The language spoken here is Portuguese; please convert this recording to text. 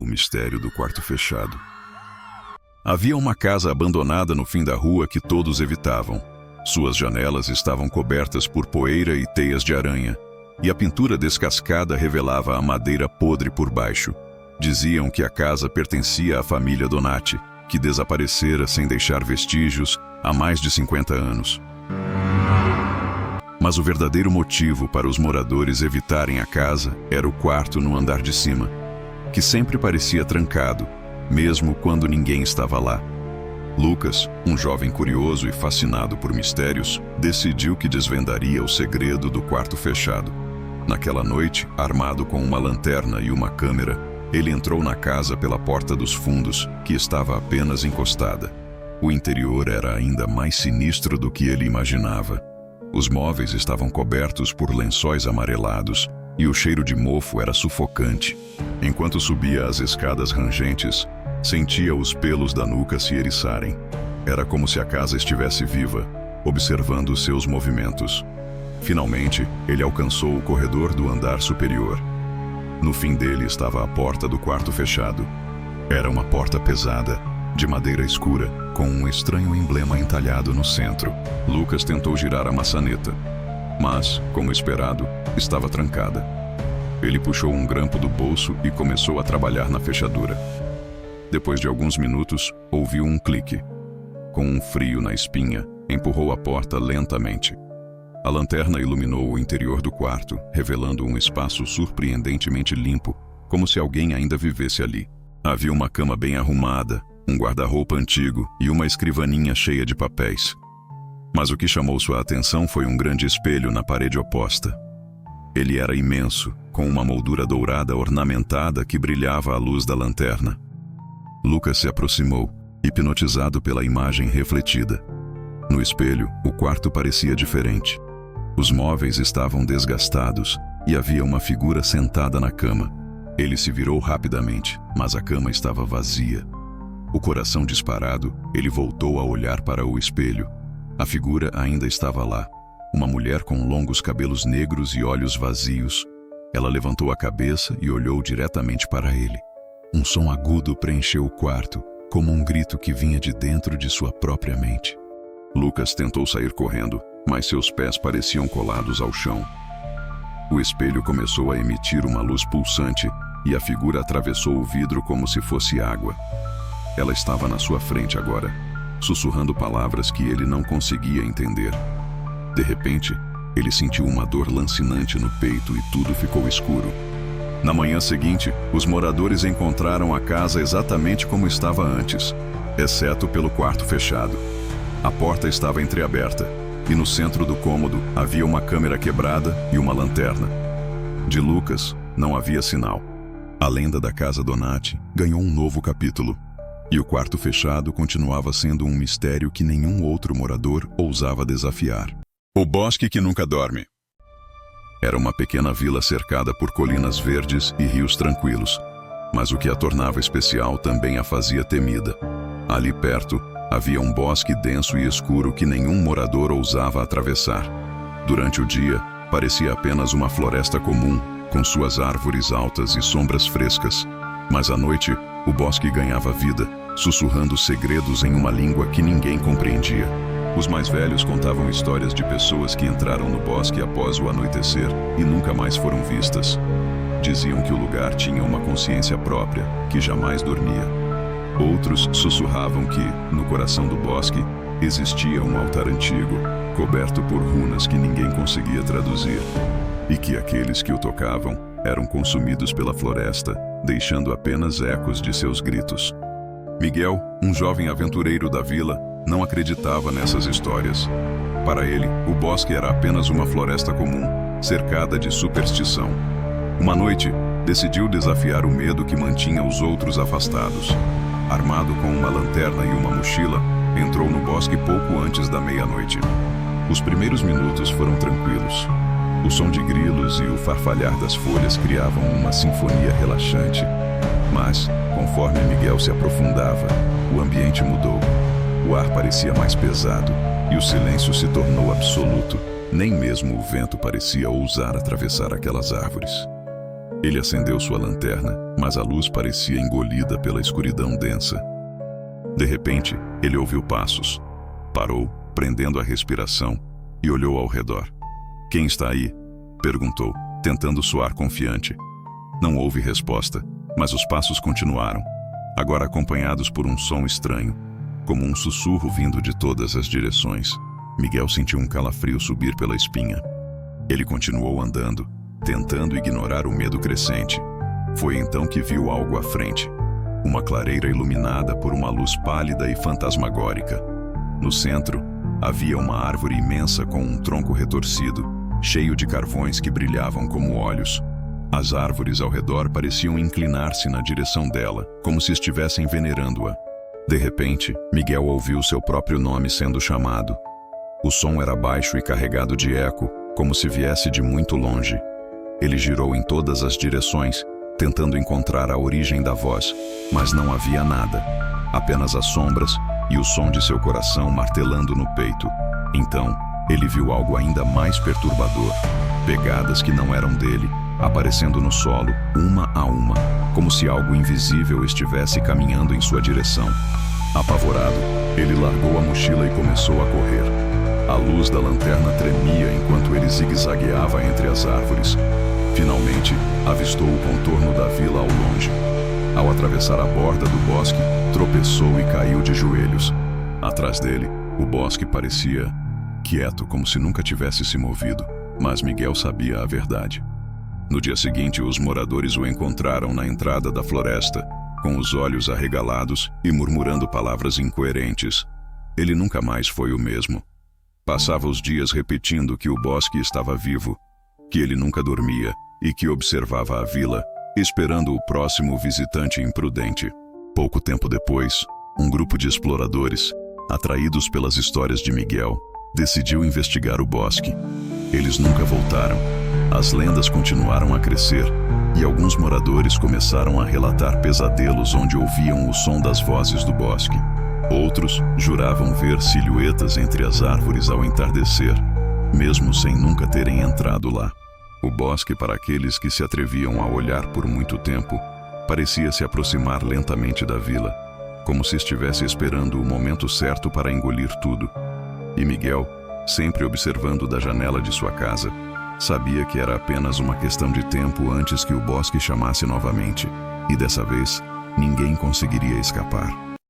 O mistério do quarto fechado. Havia uma casa abandonada no fim da rua que todos evitavam. Suas janelas estavam cobertas por poeira e teias de aranha, e a pintura descascada revelava a madeira podre por baixo. Diziam que a casa pertencia à família Donati, que desaparecera sem deixar vestígios há mais de 50 anos. Mas o verdadeiro motivo para os moradores evitarem a casa era o quarto no andar de cima, que sempre parecia trancado, mesmo quando ninguém estava lá. Lucas, um jovem curioso e fascinado por mistérios, decidiu que desvendaria o segredo do quarto fechado. Naquela noite, armado com uma lanterna e uma câmera, ele entrou na casa pela porta dos fundos, que estava apenas encostada. O interior era ainda mais sinistro do que ele imaginava. Os móveis estavam cobertos por lençóis amarelados, e o cheiro de mofo era sufocante. Enquanto subia as escadas rangentes, sentia os pelos da nuca se eriçarem. Era como se a casa estivesse viva, observando seus movimentos. Finalmente, ele alcançou o corredor do andar superior. No fim dele estava a porta do quarto fechado. Era uma porta pesada, de madeira escura, com um estranho emblema entalhado no centro. Lucas tentou girar a maçaneta, mas, como esperado, estava trancada. Ele puxou um grampo do bolso e começou a trabalhar na fechadura. Depois de alguns minutos, ouviu um clique. Com um frio na espinha, empurrou a porta lentamente. A lanterna iluminou o interior do quarto, revelando um espaço surpreendentemente limpo, como se alguém ainda vivesse ali. Havia uma cama bem arrumada, um guarda-roupa antigo e uma escrivaninha cheia de papéis. Mas o que chamou sua atenção foi um grande espelho na parede oposta. Ele era imenso, com uma moldura dourada ornamentada que brilhava à luz da lanterna. Lucas se aproximou, hipnotizado pela imagem refletida. No espelho, o quarto parecia diferente. Os móveis estavam desgastados e havia uma figura sentada na cama. Ele se virou rapidamente, mas a cama estava vazia. O coração disparado, ele voltou a olhar para o espelho. A figura ainda estava lá. Uma mulher com longos cabelos negros e olhos vazios. Ela levantou a cabeça e olhou diretamente para ele. Um som agudo preencheu o quarto, como um grito que vinha de dentro de sua própria mente. Lucas tentou sair correndo, mas seus pés pareciam colados ao chão. O espelho começou a emitir uma luz pulsante e a figura atravessou o vidro como se fosse água. Ela estava na sua frente agora, sussurrando palavras que ele não conseguia entender. De repente, ele sentiu uma dor lancinante no peito e tudo ficou escuro. Na manhã seguinte, os moradores encontraram a casa exatamente como estava antes, exceto pelo quarto fechado. A porta estava entreaberta, e no centro do cômodo havia uma câmera quebrada e uma lanterna. De Lucas, não havia sinal. A lenda da casa Donati ganhou um novo capítulo, e o quarto fechado continuava sendo um mistério que nenhum outro morador ousava desafiar. O bosque que nunca dorme. Era uma pequena vila cercada por colinas verdes e rios tranquilos, mas o que a tornava especial também a fazia temida. Ali perto, havia um bosque denso e escuro que nenhum morador ousava atravessar. Durante o dia, parecia apenas uma floresta comum, com suas árvores altas e sombras frescas. Mas à noite, o bosque ganhava vida, sussurrando segredos em uma língua que ninguém compreendia. Os mais velhos contavam histórias de pessoas que entraram no bosque após o anoitecer e nunca mais foram vistas. Diziam que o lugar tinha uma consciência própria, que jamais dormia. Outros sussurravam que, no coração do bosque, existia um altar antigo, coberto por runas que ninguém conseguia traduzir, e que aqueles que o tocavam eram consumidos pela floresta, deixando apenas ecos de seus gritos. Miguel, um jovem aventureiro da vila, não acreditava nessas histórias. Para ele, o bosque era apenas uma floresta comum, cercada de superstição. Uma noite, decidiu desafiar o medo que mantinha os outros afastados. Armado com uma lanterna e uma mochila, entrou no bosque pouco antes da meia-noite. Os primeiros minutos foram tranquilos. O som de grilos e o farfalhar das folhas criavam uma sinfonia relaxante. Mas, conforme Miguel se aprofundava, o ambiente mudou. O ar parecia mais pesado e o silêncio se tornou absoluto. Nem mesmo o vento parecia ousar atravessar aquelas árvores. Ele acendeu sua lanterna, mas a luz parecia engolida pela escuridão densa. De repente, ele ouviu passos. Parou, prendendo a respiração, e olhou ao redor. "Quem está aí?" perguntou, tentando soar confiante. Não houve resposta, mas os passos continuaram, agora acompanhados por um som estranho, como um sussurro vindo de todas as direções. Miguel sentiu um calafrio subir pela espinha. Ele continuou andando, tentando ignorar o medo crescente. Foi então que viu algo à frente. Uma clareira iluminada por uma luz pálida e fantasmagórica. No centro, havia uma árvore imensa com um tronco retorcido, cheio de carvões que brilhavam como olhos. As árvores ao redor pareciam inclinar-se na direção dela, como se estivessem venerando-a. De repente, Miguel ouviu seu próprio nome sendo chamado. O som era baixo e carregado de eco, como se viesse de muito longe. Ele girou em todas as direções, tentando encontrar a origem da voz, mas não havia nada, apenas as sombras e o som de seu coração martelando no peito. Então, ele viu algo ainda mais perturbador: pegadas que não eram dele, aparecendo no solo, uma a uma, como se algo invisível estivesse caminhando em sua direção. Apavorado, ele largou a mochila e começou a correr. A luz da lanterna tremia enquanto ele zigue-zagueava entre as árvores. Finalmente, avistou o contorno da vila ao longe. Ao atravessar a borda do bosque, tropeçou e caiu de joelhos. Atrás dele, o bosque parecia quieto, como se nunca tivesse se movido, mas Miguel sabia a verdade. No dia seguinte, os moradores o encontraram na entrada da floresta, com os olhos arregalados e murmurando palavras incoerentes. Ele nunca mais foi o mesmo. Passava os dias repetindo que o bosque estava vivo, que ele nunca dormia e que observava a vila, esperando o próximo visitante imprudente. Pouco tempo depois, um grupo de exploradores, atraídos pelas histórias de Miguel, decidiu investigar o bosque. Eles nunca voltaram. As lendas continuaram a crescer e alguns moradores começaram a relatar pesadelos onde ouviam o som das vozes do bosque. Outros juravam ver silhuetas entre as árvores ao entardecer, mesmo sem nunca terem entrado lá. O bosque, para aqueles que se atreviam a olhar por muito tempo, parecia se aproximar lentamente da vila, como se estivesse esperando o momento certo para engolir tudo. E Miguel, sempre observando da janela de sua casa, sabia que era apenas uma questão de tempo antes que o bosque chamasse novamente, e dessa vez, ninguém conseguiria escapar.